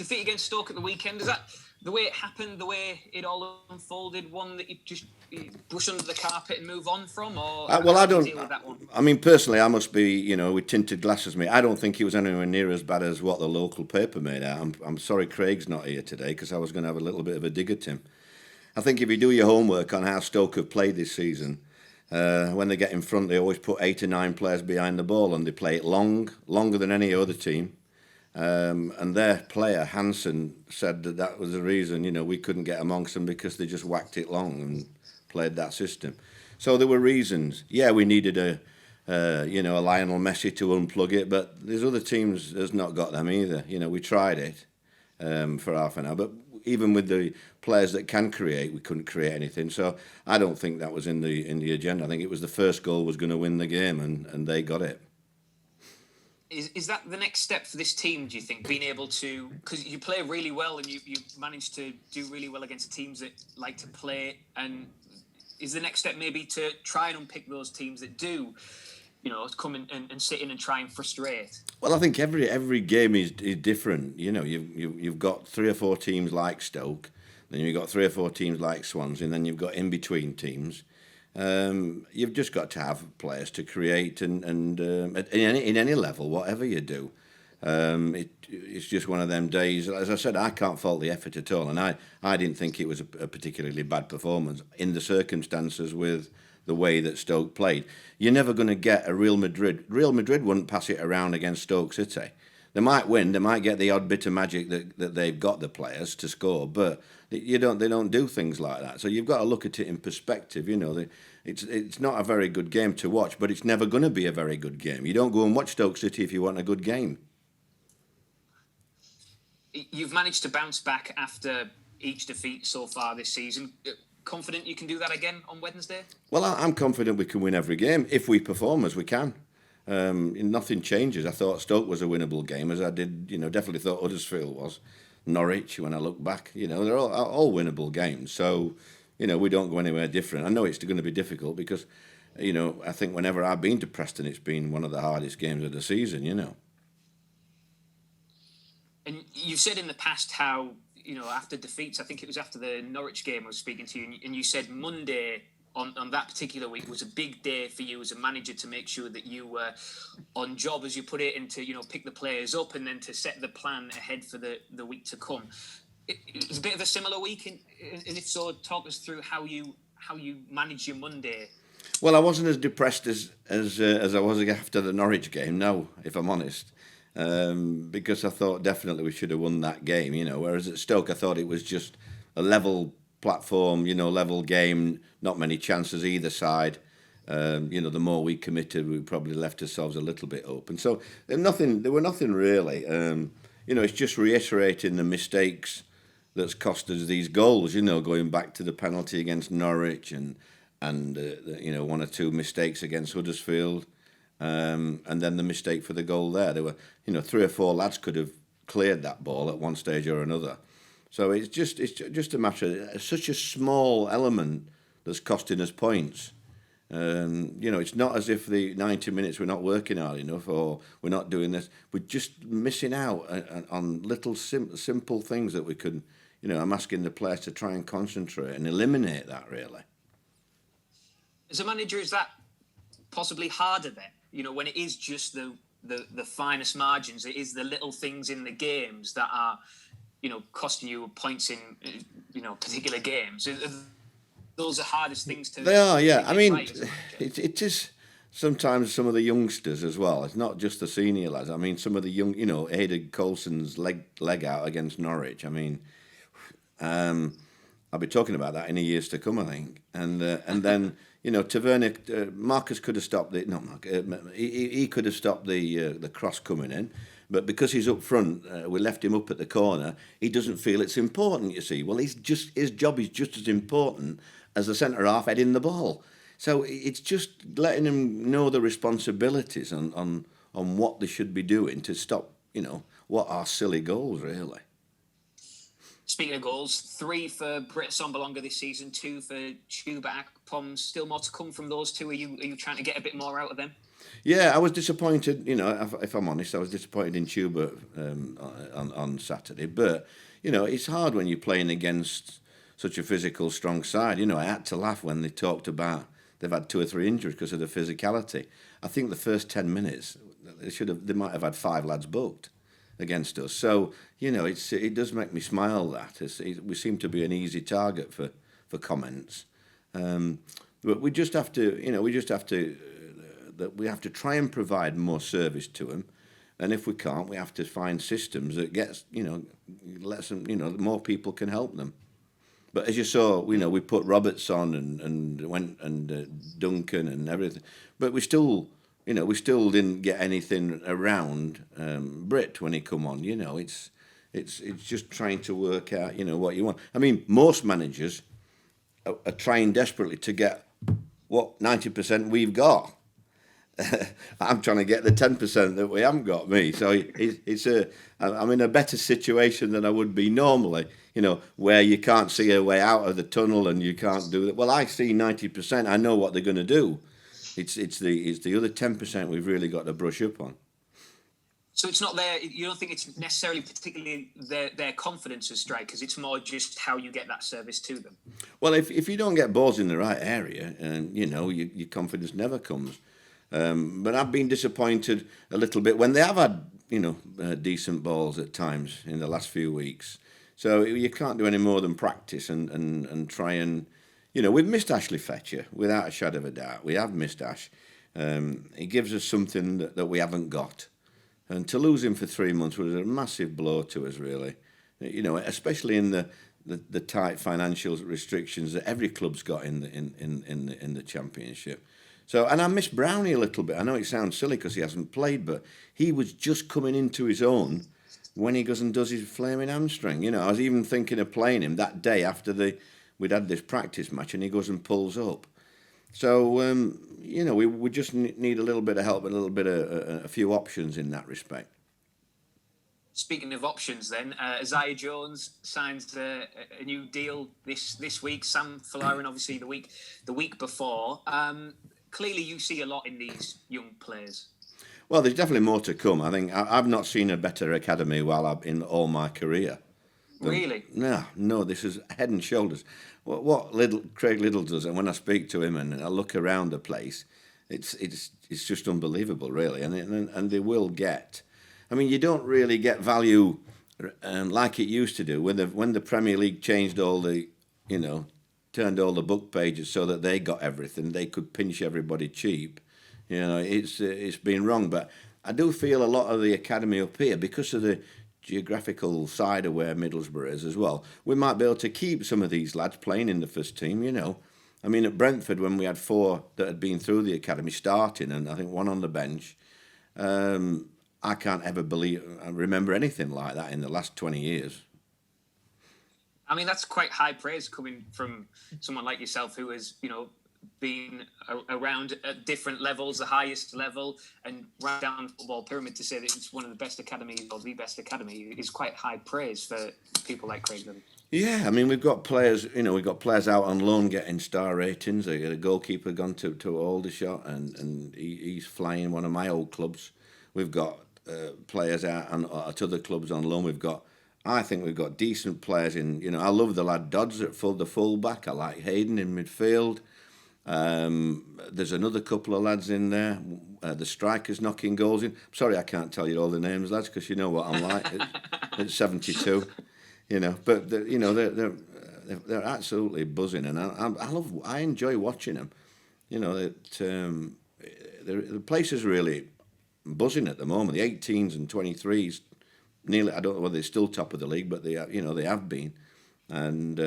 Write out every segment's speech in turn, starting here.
defeat against Stoke at the weekend, is that the way it happened, the way it all unfolded, one that you just brush under the carpet and move on from? Or well, I don't. deal with that one? I mean, personally, I must be, with tinted glasses. Me, I don't think he was anywhere near as bad as what the local paper made out. I'm sorry, Craig's not here today because I was going to have a little bit of a dig at him. I think if you do your homework on how Stoke have played this season, when they get in front, they always put 8 or 9 players behind the ball, and they play it longer than any other team. And their player, Hansen, said that was the reason, we couldn't get amongst them because they just whacked it long and played that system. So there were reasons. Yeah, we needed a Lionel Messi to unplug it, but there's other teams that's not got them either. We tried it for half an hour, but even with the players that can create, we couldn't create anything. So I don't think that was in the agenda. I think it was the first goal was going to win the game, and they got it. Is that the next step for this team, do you think? Being able to, because you play really well and you managed to do really well against teams that like to play, and is the next step maybe to try and unpick those teams that do, come in and sit in and try and frustrate? Well, I think every game is different. You've got 3 or 4 teams like Stoke, then you've got 3 or 4 teams like Swansea, and then you've got in-between teams. You've just got to have players to create, and in any level, whatever you do, it's just one of them days. As I said, I can't fault the effort at all, and I didn't think it was a particularly bad performance in the circumstances with the way that Stoke played. You're never going to get a Real Madrid. Real Madrid wouldn't pass it around against Stoke City. They might win. They might get the odd bit of magic that they've got the players to score, but they don't do things like that. So you've got to look at it in perspective. It's not a very good game to watch, but it's never going to be a very good game. You don't go and watch Stoke City if you want a good game. You've managed to bounce back after each defeat so far this season. Confident you can do that again on Wednesday? Well, I'm confident we can win every game if we perform as we can. Nothing changes. I thought Stoke was a winnable game, as I did, definitely thought Huddersfield was. Norwich, when I look back, they're all winnable games. So, we don't go anywhere different. I know it's going to be difficult because, I think whenever I've been to Preston, it's been one of the hardest games of the season, And you've said in the past how, after defeats, I think it was after the Norwich game I was speaking to you, and you said Monday on that particular week was a big day for you as a manager to make sure that you were on job, as you put it, and to pick the players up and then to set the plan ahead for the week to come. It was a bit of a similar week, and if so, talk us through how you manage your Monday. Well, I wasn't as depressed as I was after the Norwich game, no, if I'm honest. Because I thought definitely we should have won that game, whereas at Stoke I thought it was just a level platform, level game, not many chances either side. The more we committed, we probably left ourselves a little bit open. So there were nothing really. It's just reiterating the mistakes that's cost us these goals, going back to the penalty against Norwich and 1 or 2 mistakes against Huddersfield. And then the mistake for the goal there. There were, 3 or 4 lads could have cleared that ball at one stage or another. So it's just a matter of such a small element that's costing us points. It's not as if the 90 minutes we're not working hard enough or we're not doing this. We're just missing out on little simple things that we could, I'm asking the players to try and concentrate and eliminate that, really. As a manager, is that possibly harder then? When it is just the finest margins, it is the little things in the games that are, costing you points in, particular games. Those are hardest things to. They are, yeah. I mean, right, it is sometimes some of the youngsters as well. It's not just the senior lads. I mean, some of the young, Aidan Coulson's leg out against Norwich. I mean, I'll be talking about that in the years to come, I think. And then. Tavernier, Marcus could have stopped the. Not Marcus. He could have stopped the cross coming in, but because he's up front, we left him up at the corner. He doesn't feel it's important. You see, well, his job is just as important as the centre half heading the ball. So it's just letting him know the responsibilities on what they should be doing to stop. What are silly goals really. Speaking of goals, 3 for Britt Sombalonga this season, 2 for Chuba Akpom. Still more to come from those two. Are you trying to get a bit more out of them? Yeah, I was disappointed. If I'm honest, I was disappointed in Tuba on Saturday. But it's hard when you're playing against such a physical, strong side. I had to laugh when they talked about they've had 2 or 3 injuries because of the physicality. I think the first 10 minutes they might have had 5 lads booked against us. So it does make me smile that we seem to be an easy target for comments. But we just have to, that we have to try and provide more service to them, and if we can't, we have to find systems that lets them, more people can help them. But as you saw, we put Roberts on and Duncan and everything, but we still didn't get anything around Britt when he come on. It's just trying to work out, what you want. I mean, most managers are trying desperately to get what 90% we've got. I'm trying to get the 10% that we haven't got, me. So I'm in a better situation than I would be normally, where you can't see a way out of the tunnel and you can't do that. Well, I see 90%. I know what they're going to do. It's the other 10% we've really got to brush up on. So it's not their. You don't think it's necessarily particularly their confidence as strikers. It's more just how you get that service to them. Well, if you don't get balls in the right area, and your confidence never comes. But I've been disappointed a little bit when they have had decent balls at times in the last few weeks. So you can't do any more than practice and try and we've missed Ashley Fetcher without a shadow of a doubt. We have missed Ash. He gives us something that we haven't got. And to lose him for 3 months was a massive blow to us, really. Especially in the tight financial restrictions that every club's got in the Championship. So, and I miss Brownie a little bit. I know it sounds silly because he hasn't played, but he was just coming into his own when he goes and does his flaming hamstring. I was even thinking of playing him that day after we'd had this practice match, and he goes and pulls up. So, we just need a little bit of help, a little bit of a few options in that respect. Speaking of options, then Isaiah Jones signs a new deal this week. Sam Falarin, obviously the week before. Clearly, you see a lot in these young players. Well, there's definitely more to come. I think I've not seen a better academy in all my career. Really? No, this is head and shoulders. What Craig Liddell does, and when I speak to him and I look around the place, it's just unbelievable, really. And they will get. I mean, you don't really get value like it used to do when the Premier League changed all the, turned all the book pages so that they got everything. They could pinch everybody cheap. It's been wrong. But I do feel a lot of the academy up here, because of the geographical side of where Middlesbrough is as well, we might be able to keep some of these lads playing in the first team. I mean, at Brentford, when we had 4 that had been through the academy starting, and I think 1 on the bench, I can't ever remember anything like that in the last 20 years. I mean, that's quite high praise coming from someone like yourself who has, been around at different levels, the highest level, and right down the football pyramid. To say that it's one of the best academies or the best academy is quite high praise for people like Craig Liddell. Yeah, I mean, we've got players, out on loan getting star ratings. A goalkeeper gone to Aldershot, and he's flying one of my old clubs. We've got players out at other clubs on loan. I think we've got decent players in. I love the lad Dodds at the full-back. I like Hayden in midfield. There's another couple of lads in there. The strikers knocking goals in. Sorry, I can't tell you all the names, lads, because you know what I'm like at 72. But they're absolutely buzzing, and I enjoy watching them. The place is really buzzing at the moment. The 18s and 23s, nearly. I don't know whether they're still top of the league, but they have been. And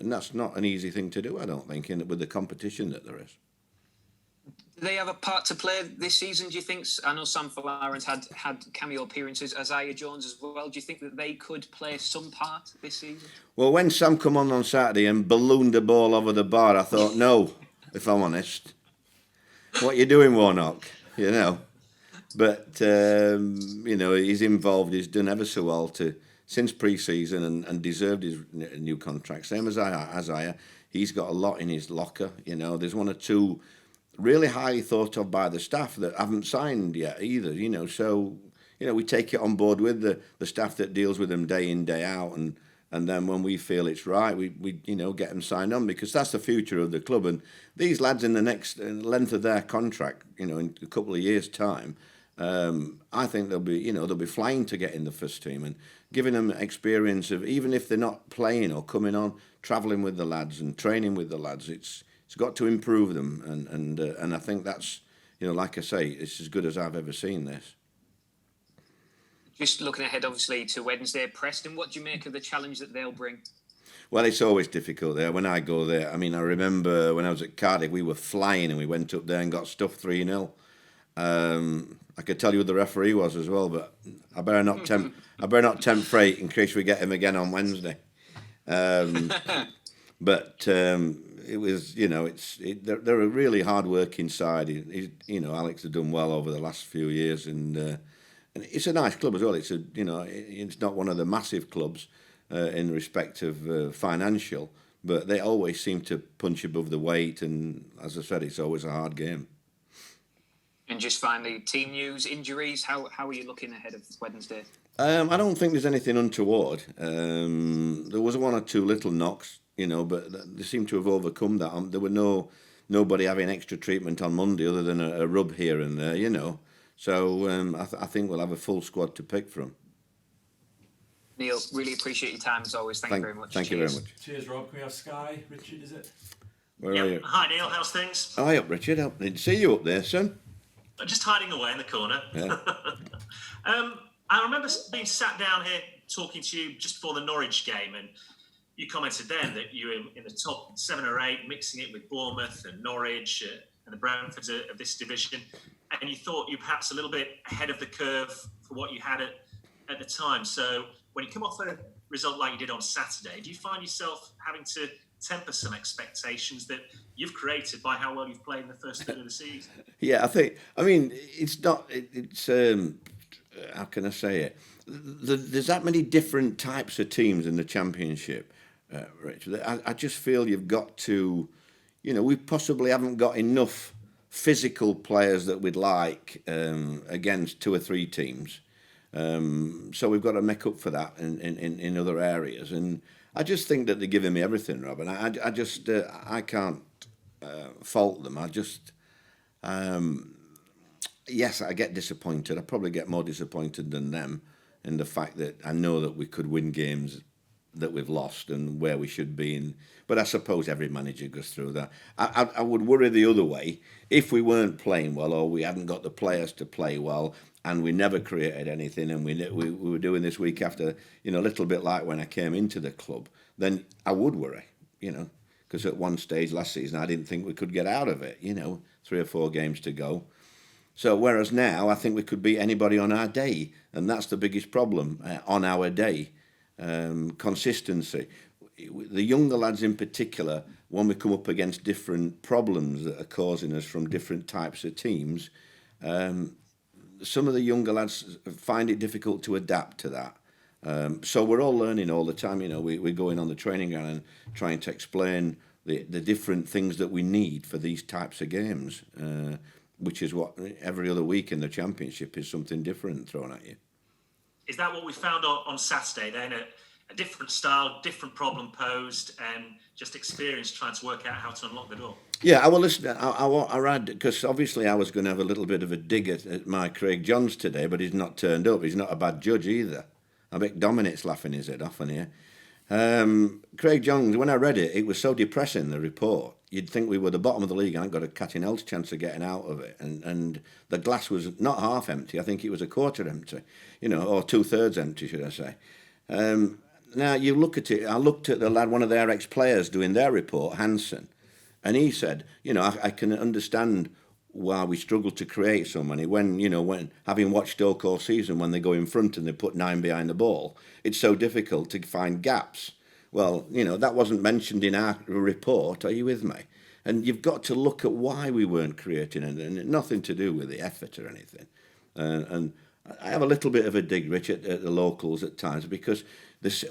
that's not an easy thing to do, I don't think, with the competition that there is. Do they have a part to play this season, do you think? I know Sam Falarin's had cameo appearances, Isaiah Jones as well. Do you think that they could play some part this season? Well, when Sam come on Saturday and ballooned the ball over the bar, I thought, no, if I'm honest. What you doing, Warnock? But, he's involved. He's done ever so well since pre-season and deserved his new contract. Same as Isaiah. He's got a lot in his locker. There's 1 or 2 really highly thought of by the staff that haven't signed yet either. So we take it on board with the staff that deals with them day in day out, and then when we feel it's right, we get them signed on, because that's the future of the club. And these lads, in the next length of their contract, in a couple of years' time, I think they'll be flying to get in the first team, and giving them experience of, even if they're not playing or coming on, travelling with the lads and training with the lads. It's got to improve them, and I think that's, like I say, it's as good as I've ever seen this. Just looking ahead, obviously, to Wednesday, Preston, what do you make of the challenge that they'll bring? Well, it's always difficult there. When I go there, I remember when I was at Cardiff, we were flying and we went up there and got stuffed 3-0. I could tell you who the referee was as well, but I better not tempt fate in case we get him again on Wednesday. But it was, they're a really hard-working side. Alex has done well over the last few years, and it's a nice club as well. It's not one of the massive clubs in respect of financial, but they always seem to punch above the weight, and as I said, it's always a hard game. And just finally, team news, injuries, how are you looking ahead of Wednesday? I don't think there's anything untoward. There was one or two little knocks, but they seem to have overcome that. There were nobody having extra treatment on Monday other than a rub here and there, So I think we'll have a full squad to pick from. Neil, really appreciate your time as always. Thank you very much. Thank you very much. Cheers, Rob. Can we have Sky? Richard, is it? Where are you? Hi, Neil. How's things? Hi up, Richard. I didn't see you up there, son. I'm just hiding away in the corner. Yeah. I remember being sat down here talking to you just before the Norwich game, and you commented then that you were in the top 7 or 8, mixing it with Bournemouth and Norwich and the Brentfords of this division, and you thought you were perhaps a little bit ahead of the curve for what you had at the time. So when you come off a result like you did on Saturday, do you find yourself having to temper some expectations that you've created by how well you've played in the first third of the season? Yeah, it's not, how can I say it? There's that many different types of teams in the Championship, Richard. I just feel you've got to, we possibly haven't got enough physical players that we'd like against 2 or 3 teams. So we've got to make up for that in other areas. And I just think that they're giving me everything, Rob. And I can't fault them. Yes, I get disappointed. I probably get more disappointed than them in the fact that I know that we could win games that we've lost and where we should be in. But I suppose every manager goes through that. I would worry the other way if we weren't playing well, or we hadn't got the players to play well, and we never created anything, and we were doing this week after, a little bit like when I came into the club, then I would worry, because at one stage last season I didn't think we could get out of it, 3 or 4 games to go. So whereas now I think we could beat anybody on our day, and that's the biggest problem, on our day. Consistency. The younger lads in particular, when we come up against different problems that are causing us from different types of teams, some of the younger lads find it difficult to adapt to that. So we're all learning all the time. We're going on the training ground and trying to explain the different things that we need for these types of games, which is what every other week in the Championship is something different thrown at you. Is that what we found on Saturday then? A different style, different problem posed, and just experience trying to work out how to unlock the door? Yeah, well, listen, I read, because obviously I was going to have a little bit of a dig at my Craig Johns today, but he's not turned up. He's not a bad judge either. I bet Dominic's laughing his head off on here. Craig Johns, when I read it, it was so depressing, the report. You'd think we were the bottom of the league and I'd got a cat in hell's chance of getting out of it. And the glass was not half empty. I think it was a quarter empty, or 2/3 empty, should I say. Now, you look at it, I looked at the lad, one of their ex-players doing their report, Hansen, and he said, I can understand why we struggle to create so many when having watched Stoke all season, when they go in front and they put 9 behind the ball, it's so difficult to find gaps. Well, that wasn't mentioned in our report, are you with me? And you've got to look at why we weren't creating it, and nothing to do with the effort or anything. And I have a little bit of a dig, Rich, at the locals at times, because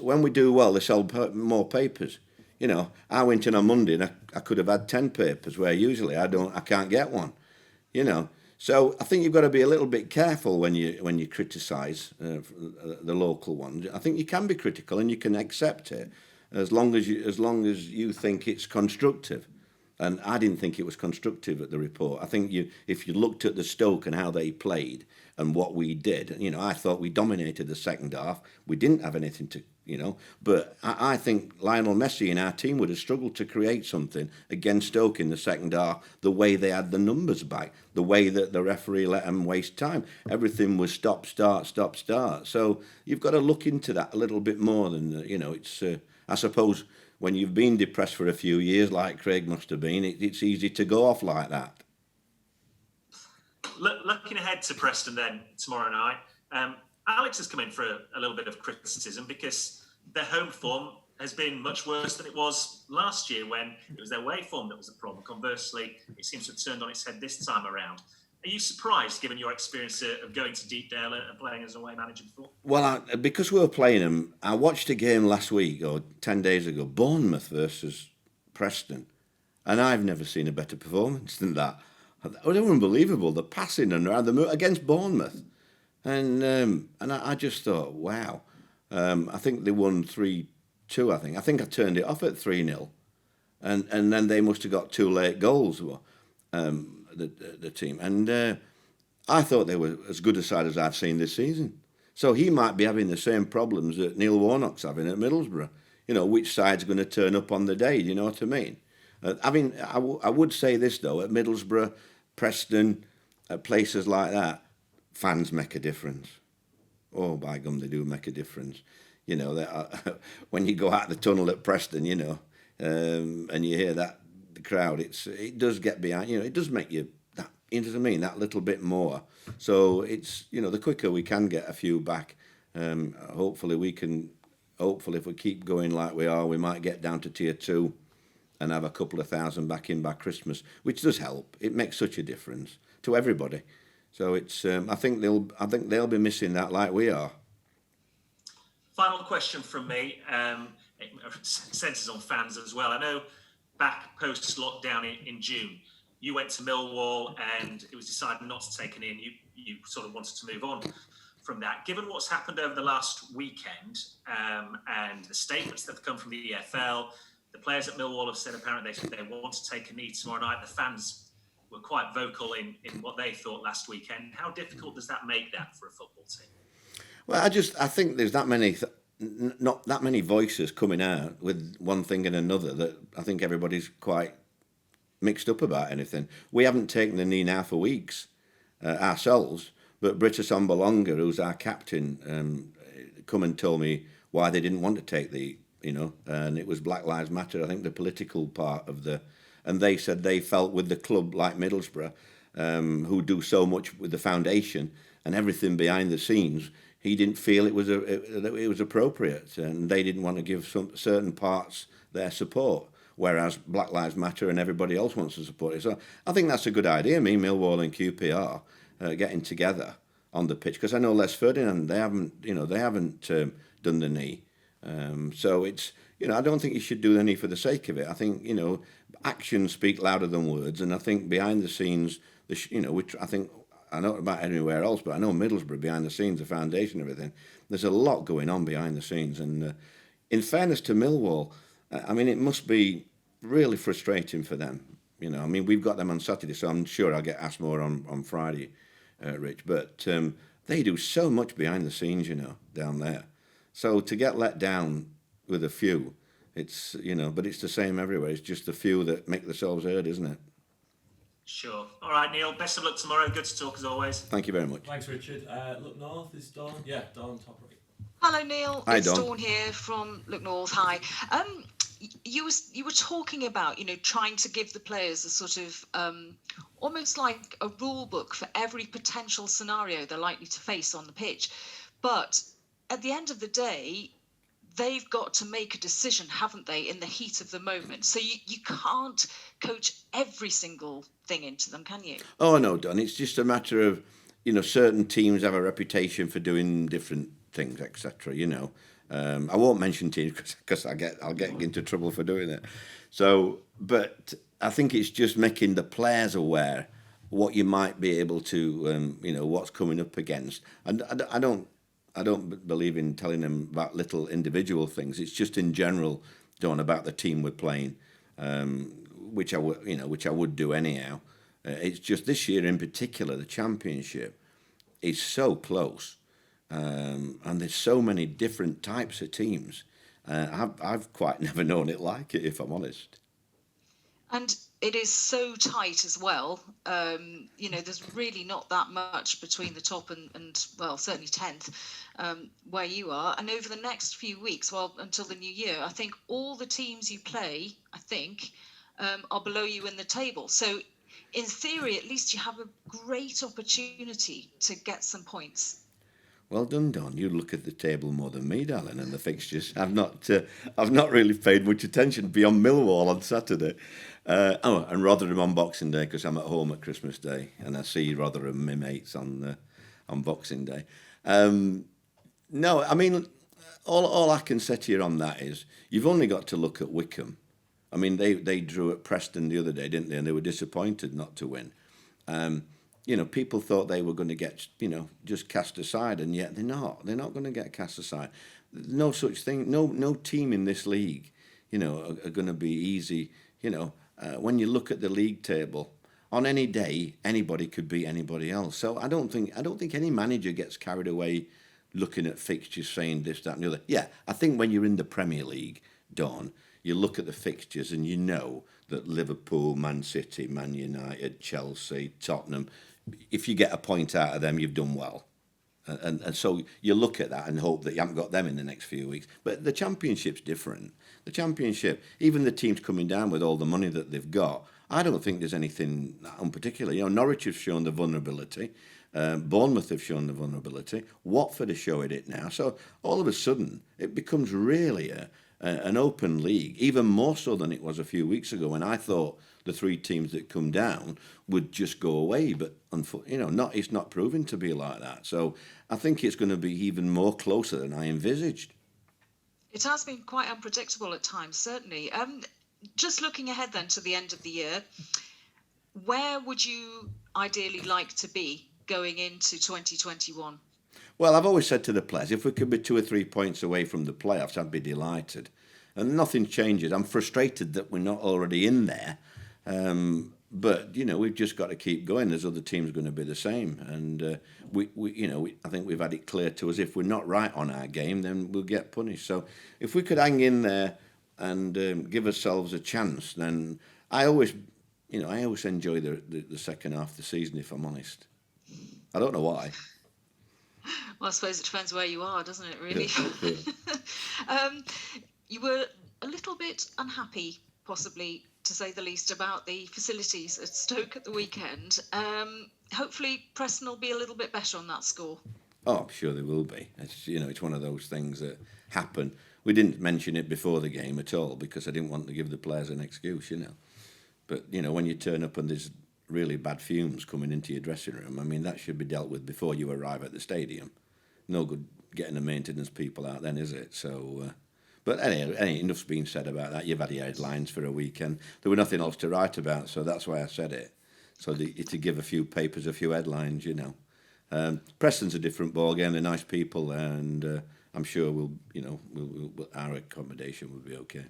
when we do well, they sell more papers. You know, I went in on Monday and I could have had 10 papers where usually I can't get one. You know, so I think you've got to be a little bit careful when you criticise the local ones. I think you can be critical and you can accept it as long as you think it's constructive. And I didn't think it was constructive at the report. I think if you looked at the Stoke and how they played and what we did, you know, I thought we dominated the second half. We didn't have anything to, you know, but I think Lionel Messi and our team would have struggled to create something against Stoke in the second half, the way they had the numbers back, the way that the referee let them waste time. Everything was stop, start, stop, start. So you've got to look into that a little bit more than, you know, it's, I suppose, when you've been depressed for a few years, like Craig must have been, it's easy to go off like that. Looking ahead to Preston then tomorrow night, Alex has come in for a little bit of criticism because their home form has been much worse than it was last year when it was their away form that was the problem. Conversely, it seems to have turned on its head this time around. Are you surprised, given your experience of going to Deepdale and playing as an away manager before? Well, because we were playing them, I watched a game last week or 10 days ago, Bournemouth versus Preston, and I've never seen a better performance than that. It was unbelievable, the passing and the move against Bournemouth. And I just thought, wow. I think they won 3-2, I think. I think I turned it off at 3-0. And then they must have got 2 late goals, the team. And I thought they were as good a side as I've seen this season. So he might be having the same problems that Neil Warnock's having at Middlesbrough. You know, which side's going to turn up on the day, you know what I mean? I would say this, though, at Middlesbrough, Preston, at places like that, fans make a difference. Oh, by gum, they do make a difference. You know, when you go out the tunnel at Preston, you know, and you hear that, the crowd, it does get behind, you know, it does make you, that, you know what I mean, that little bit more. So it's, you know, the quicker we can get a few back, hopefully if we keep going like we are, we might get down to tier 2 and have a couple of thousand back in by Christmas, which does help. It makes such a difference to everybody. So it's, I think they'll be missing that like we are. Final question from me. Senses on fans as well. I know back post lockdown in June, you went to Millwall and it was decided not to take an in. You sort of wanted to move on from that. Given what's happened over the last weekend and the statements that have come from the EFL, the players at Millwall have said apparently they want to take a knee tomorrow night. The fans were quite vocal in what they thought last weekend. How difficult does that make that for a football team? Well, I think there's not that many voices coming out with one thing and another that I think everybody's quite mixed up about anything. We haven't taken the knee now for weeks ourselves, but Britta Sombolonga, who's our captain, come and told me why they didn't want to take the, you know, and it was Black Lives Matter, I think the political part of the, and they said they felt with the club like Middlesbrough, who do so much with the foundation and everything behind the scenes, he didn't feel it was appropriate, and they didn't want to give some certain parts their support, whereas Black Lives Matter and everybody else wants to support it. So I think that's a good idea. Me, Millwall, and QPR getting together on the pitch, because I know Les Ferdinand, they haven't done the knee, so it's, you know, I don't think you should do the knee for the sake of it. I think, you know, actions speak louder than words, and I think behind the scenes, you know, which I think. I don't know about anywhere else, but I know Middlesbrough behind the scenes, the foundation, everything. There's a lot going on behind the scenes, and in fairness to Millwall, I mean, it must be really frustrating for them. You know, I mean, we've got them on Saturday, so I'm sure I'll get asked more on Friday, Rich. But they do so much behind the scenes, you know, down there. So to get let down with a few, it's, you know, but it's the same everywhere. It's just the few that make themselves heard, isn't it? Sure. All right, Neil. Best of luck tomorrow. Good to talk as always. Thank you very much. Thanks, Richard. Look North is Dawn. Yeah, Dawn, top right. Hello, Neil. Hi, it's Dawn. Dawn here from Look North. Hi. You were talking about, you know, trying to give the players a sort of almost like a rule book for every potential scenario they're likely to face on the pitch. But at the end of the day, they've got to make a decision, haven't they, in the heat of the moment? So you can't coach every single thing into them, can you? Oh, no, Don. It's just a matter of, you know, certain teams have a reputation for doing different things, etc., you know. I won't mention teams because I'll get into trouble for doing it. So, but I think it's just making the players aware what you might be able to, what's coming up against. And I don't believe in telling them about little individual things. It's just in general, Dawn, about the team we're playing, which I would do anyhow. It's just this year in particular, the Championship is so close. And there's so many different types of teams. I've quite never known it like it, if I'm honest. And it is so tight as well. There's really not that much between the top and well, certainly 10th, where you are. And over the next few weeks, well, until the new year, I think all the teams you play, are below you in the table. So in theory, at least you have a great opportunity to get some points. Well done, Don. You look at the table more than me, darling, and the fixtures. I've not really paid much attention beyond Millwall on Saturday. And Rotherham on Boxing Day because I'm at home at Christmas Day, and I see Rotherham, my mates, on Boxing Day. No, I mean, all I can say to you on that is you've only got to look at Wickham. I mean, they drew at Preston the other day, didn't they? And they were disappointed not to win. People thought they were going to get, just cast aside, and yet they're not. They're not going to get cast aside. No such thing. No team in this league, are going to be easy. When you look at the league table, on any day, anybody could beat anybody else. So I don't think any manager gets carried away looking at fixtures, saying this, that, and the other. Yeah, I think when you're in the Premier League, Dawn, you look at the fixtures and you know that Liverpool, Man City, Man United, Chelsea, Tottenham, if you get a point out of them, you've done well. And so you look at that and hope that you haven't got them in the next few weeks. But the Championship's different. The Championship, even the teams coming down with all the money that they've got, I don't think there's anything unparticular. Norwich have shown the vulnerability. Bournemouth have shown the vulnerability. Watford are showing it now. So all of a sudden, it becomes really an open league, even more so than it was a few weeks ago when I thought the three teams that come down would just go away. But it's not proving to be like that. So I think it's going to be even more closer than I envisaged. It has been quite unpredictable at times, certainly. Just looking ahead then to the end of the year, where would you ideally like to be going into 2021? Well, I've always said to the players, if we could be 2 or 3 points away from the playoffs, I'd be delighted. And nothing changes. I'm frustrated that we're not already in there. But, we've just got to keep going. There's other teams going to be the same. And, I think we've had it clear to us, if we're not right on our game, then we'll get punished. So if we could hang in there and give ourselves a chance, then I always enjoy the second half of the season, if I'm honest. I don't know why. Well, I suppose it depends where you are, doesn't it, really? Yeah. You were a little bit unhappy, possibly, to say the least, about the facilities at Stoke at the weekend. Hopefully, Preston will be a little bit better on that score. Oh, I'm sure they will be. It's one of those things that happen. We didn't mention it before the game at all because I didn't want to give the players an excuse, But, when you turn up and there's really bad fumes coming into your dressing room, I mean, that should be dealt with before you arrive at the stadium. No good getting the maintenance people out then, is it? So, but anyway, enough's been said about that. You've had your headlines for a weekend. There was nothing else to write about, so that's why I said it. So to give a few papers, a few headlines, Preston's a different ballgame. They're nice people, and I'm sure our accommodation will be okay.